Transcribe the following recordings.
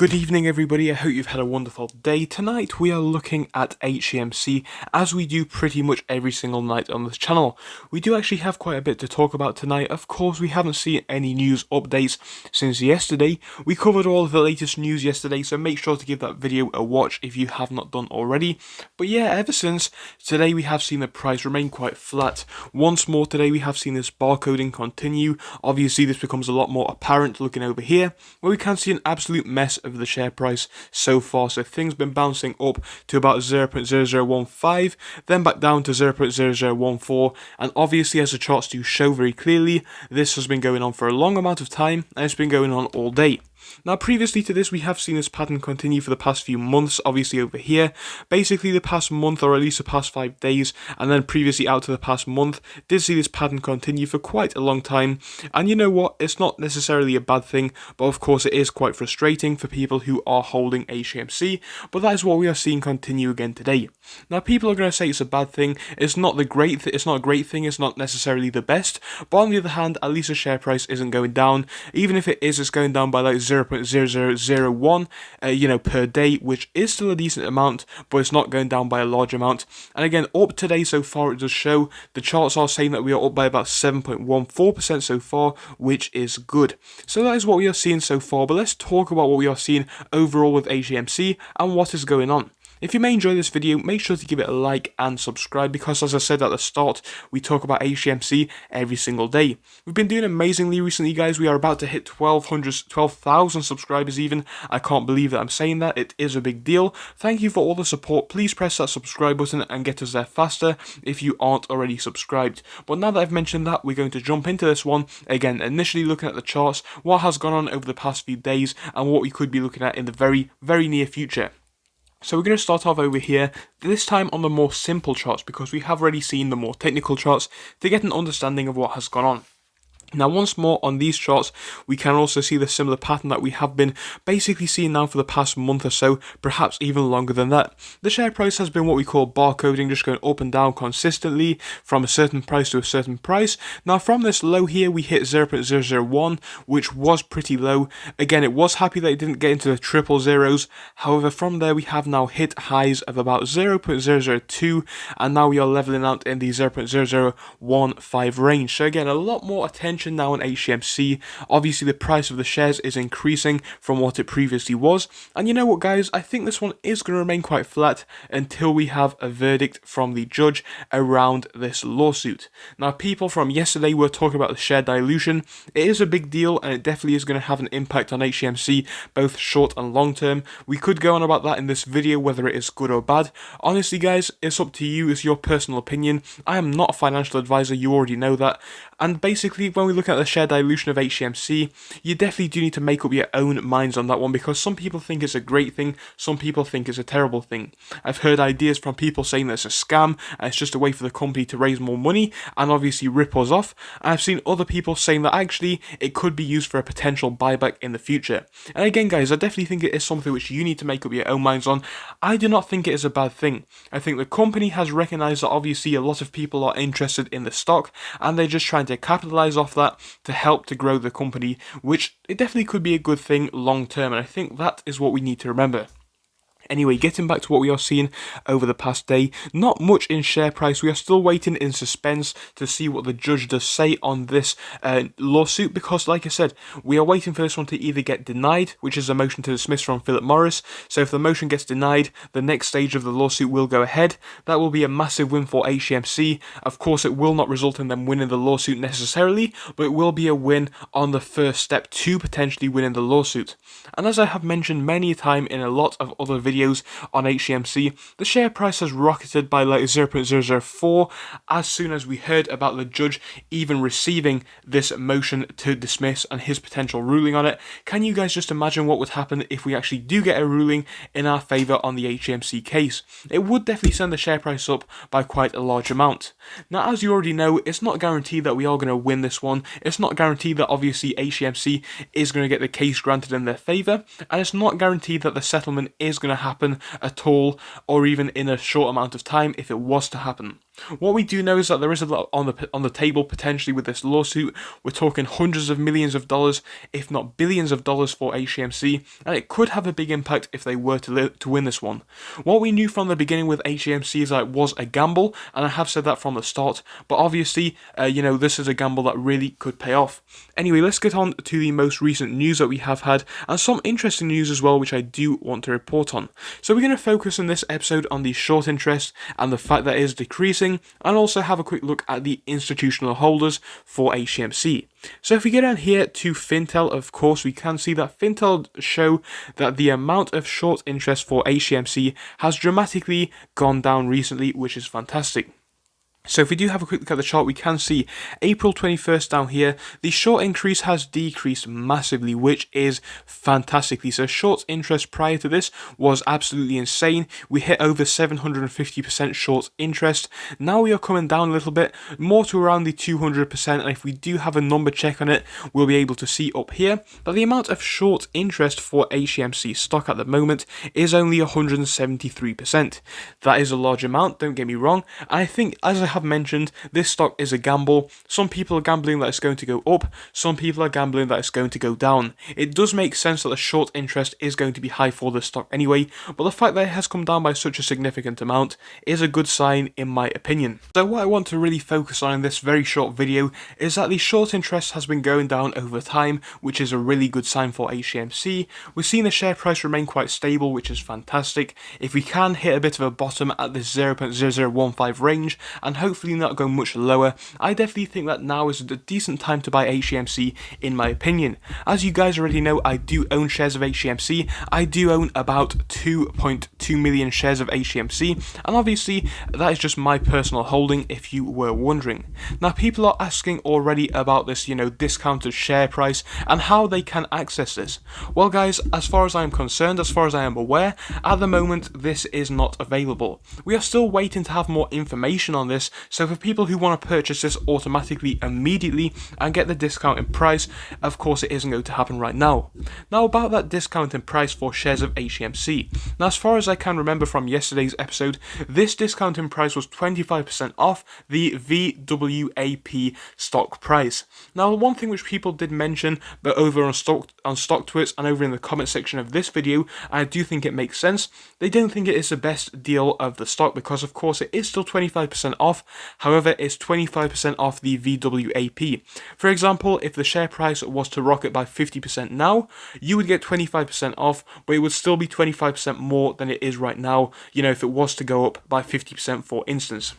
Good evening everybody, I hope you've had a wonderful day. Tonight we are looking at Hcmc, as we do pretty much every single night on this channel. We do actually have quite a bit to talk about tonight. Of course, we haven't seen any news updates since yesterday. We covered all of the latest news yesterday, so make sure to give that video a watch if you have not done already. But yeah, ever since today we have seen the price remain quite flat. Once more today we have seen this barcoding continue. Obviously this becomes a lot more apparent looking over here, where we can see an absolute mess of the share price so far. So things been bouncing up to about 0.0015, then back down to 0.0014, and obviously, as the charts do show very clearly, this has been going on for a long amount of time, and it's been going on all day. Now, previously to this, we have seen this pattern continue for the past few months, obviously over here. Basically, the past month, or at least the past 5 days, and then previously out to the past month, did see this pattern continue for quite a long time. And you know what? It's not necessarily a bad thing, but of course it is quite frustrating for people who are holding Hcmc, but that is what we are seeing continue again today. Now, people are going to say it's a bad thing. It's not a great thing. It's not necessarily the best, but on the other hand, at least the share price isn't going down. Even if it is, it's going down by like 0.0001 per day, which is still a decent amount, but it's not going down by a large amount. And again, up today so far, it does show the charts are saying that we are up by about 7.14% so far, which is good. So that is what we are seeing so far, but let's talk about what we are seeing overall with Hcmc and what is going on. If you may enjoy this video, make sure to give it a like and subscribe, because as I said at the start, we talk about Hcmc every single day. We've been doing amazingly recently, guys. We are about to hit 12,000 subscribers even. I can't believe that I'm saying that. It is a big deal. Thank you for all the support. Please press that subscribe button and get us there faster if you aren't already subscribed. But now that I've mentioned that, we're going to jump into this one. Again, initially looking at the charts, what has gone on over the past few days, and what we could be looking at in the very, very near future. So we're going to start off over here, this time on the more simple charts, because we have already seen the more technical charts to get an understanding of what has gone on. Now, once more on these charts, we can also see the similar pattern that we have been basically seeing now for the past month or so, perhaps even longer than that. The share price has been what we call barcoding, just going up and down consistently from a certain price to a certain price. Now, from this low here, we hit 0.001, which was pretty low. Again, it was happy that it didn't get into the triple zeros. However, from there, we have now hit highs of about 0.002, and now we are leveling out in the 0.0015 range. So again, a lot more attention now on Hcmc. Obviously the price of the shares is increasing from what it previously was, and you know what, guys, I think this one is going to remain quite flat until we have a verdict from the judge around this lawsuit. Now, people from yesterday were talking about the share dilution. It is a big deal, and it definitely is going to have an impact on Hcmc, both short and long term. We could go on about that in this video, whether it is good or bad. Honestly, guys, it's up to you. It's your personal opinion. I am not a financial advisor, you already know that. And basically, when we look at the share dilution of Hcmc, you definitely do need to make up your own minds on that one, because some people think it's a great thing, some people think it's a terrible thing. I've heard ideas from people saying that it's a scam, and it's just a way for the company to raise more money and obviously rip us off. And I've seen other people saying that actually it could be used for a potential buyback in the future. And again, guys, I definitely think it is something which you need to make up your own minds on. I do not think it is a bad thing. I think the company has recognized that obviously a lot of people are interested in the stock, and they're just trying to capitalize off that to help to grow the company, which it definitely could be a good thing long term, and I think that is what we need to remember. Anyway, getting back to what we are seeing over the past day, not much in share price. We are still waiting in suspense to see what the judge does say on this lawsuit, because like I said, we are waiting for this one to either get denied, which is a motion to dismiss from Philip Morris. So if the motion gets denied, the next stage of the lawsuit will go ahead. That will be a massive win for Hcmc. Of course, it will not result in them winning the lawsuit necessarily, but it will be a win on the first step to potentially winning the lawsuit. And as I have mentioned many a time in a lot of other videos on Hcmc, the share price has rocketed by like 0.004 as soon as we heard about the judge even receiving this motion to dismiss and his potential ruling on it. Can you guys just imagine what would happen if we actually do get a ruling in our favour on the Hcmc case? It would definitely send the share price up by quite a large amount. Now, as you already know, it's not guaranteed that we are going to win this one. It's not guaranteed that obviously Hcmc is going to get the case granted in their favour, and it's not guaranteed that the settlement is going to happen at all, or even in a short amount of time if it was to happen. What we do know is that there is a lot on the table potentially with this lawsuit. We're talking hundreds of millions of dollars, if not billions of dollars for HCMC, and it could have a big impact if they were to win this one. What we knew from the beginning with HCMC is that it was a gamble, and I have said that from the start, but obviously, this is a gamble that really could pay off. Anyway, let's get on to the most recent news that we have had, and some interesting news as well, which I do want to report on. So we're going to focus in this episode on the short interest and the fact that it is decreasing, and also have a quick look at the institutional holders for HCMC. So if we get down here to Fintel, of course, we can see that Fintel show that the amount of short interest for HCMC has dramatically gone down recently, which is fantastic. So if we do have a quick look at the chart, we can see April 21st down here, the short increase has decreased massively, which is fantastically. So short interest prior to this was absolutely insane. We hit over 750% short interest. Now we are coming down a little bit, more to around the 200%. And if we do have a number check on it, we'll be able to see up here that the amount of short interest for HCMC stock at the moment is only 173%. That is a large amount, don't get me wrong. I think, as I have mentioned, this stock is a gamble. Some people are gambling that it's going to go up, some people are gambling that it's going to go down. It does make sense that the short interest is going to be high for this stock anyway, but the fact that it has come down by such a significant amount is a good sign in my opinion. So what I want to really focus on in this very short video is that the short interest has been going down over time, which is a really good sign for HCMC. We've seen the share price remain quite stable, which is fantastic. If we can hit a bit of a bottom at this 0.0015 range and hopefully not go much lower, I definitely think that now is a decent time to buy HCMC in my opinion. As you guys already know, I do own shares of HCMC. I do own about 2.2 million shares of HCMC, and obviously that is just my personal holding if you were wondering. Now people are asking already about this, discounted share price and how they can access this. Well guys, as far as I am concerned, as far as I am aware, at the moment this is not available. We are still waiting to have more information on this. So for people who want to purchase this automatically immediately and get the discount in price, of course it isn't going to happen right now. Now about that discount in price for shares of HCMC. Now as far as I can remember from yesterday's episode, this discount in price was 25% off the VWAP stock price. Now the one thing which people did mention, but over on StockTwits and over in the comment section of this video, I do think it makes sense. They don't think it is the best deal of the stock because of course it is still 25% off. However, it's 25% off the VWAP. For example, if the share price was to rocket by 50% now, you would get 25% off, but it would still be 25% more than it is right now, if it was to go up by 50% for instance.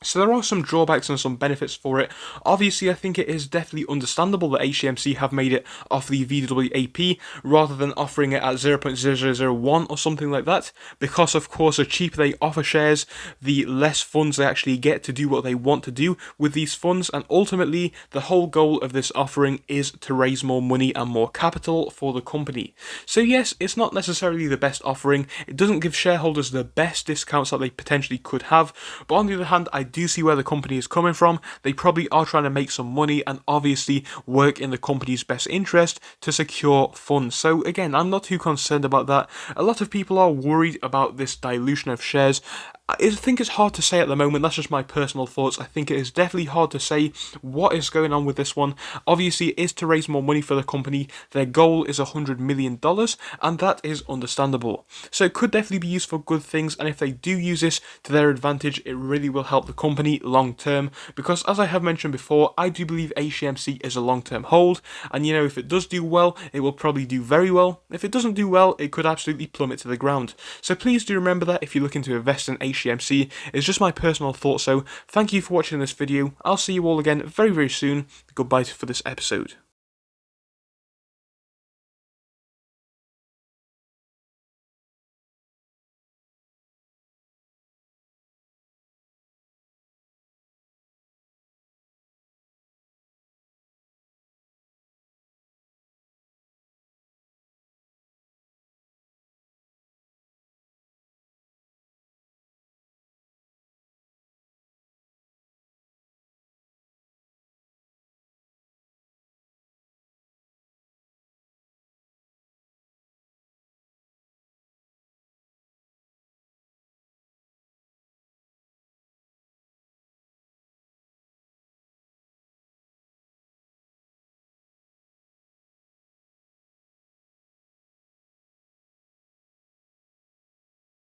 So there are some drawbacks and some benefits for it. Obviously, I think it is definitely understandable that HCMC have made it off the VWAP rather than offering it at 0.0001 or something like that, because of course the cheaper they offer shares, the less funds they actually get to do what they want to do with these funds, and ultimately the whole goal of this offering is to raise more money and more capital for the company. So yes, it's not necessarily the best offering, it doesn't give shareholders the best discounts that they potentially could have, but on the other hand, I do see where the company is coming from. They probably are trying to make some money and obviously work in the company's best interest to secure funds. So again, I'm not too concerned about that. A lot of people are worried about this dilution of shares. I think it's hard to say at the moment, that's just my personal thoughts. I think it is definitely hard to say what is going on with this one. Obviously, it is to raise more money for the company. Their goal is $100 million, and that is understandable. So it could definitely be used for good things, and if they do use this to their advantage, it really will help the company long term, because as I have mentioned before, I do believe HCMC is a long-term hold, and if it does do well, it will probably do very well. If it doesn't do well, it could absolutely plummet to the ground. So please do remember that if you're looking to invest in HCMC, it's just my personal thought. So thank you for watching this video. I'll see you all again very, very soon. Goodbye for this episode.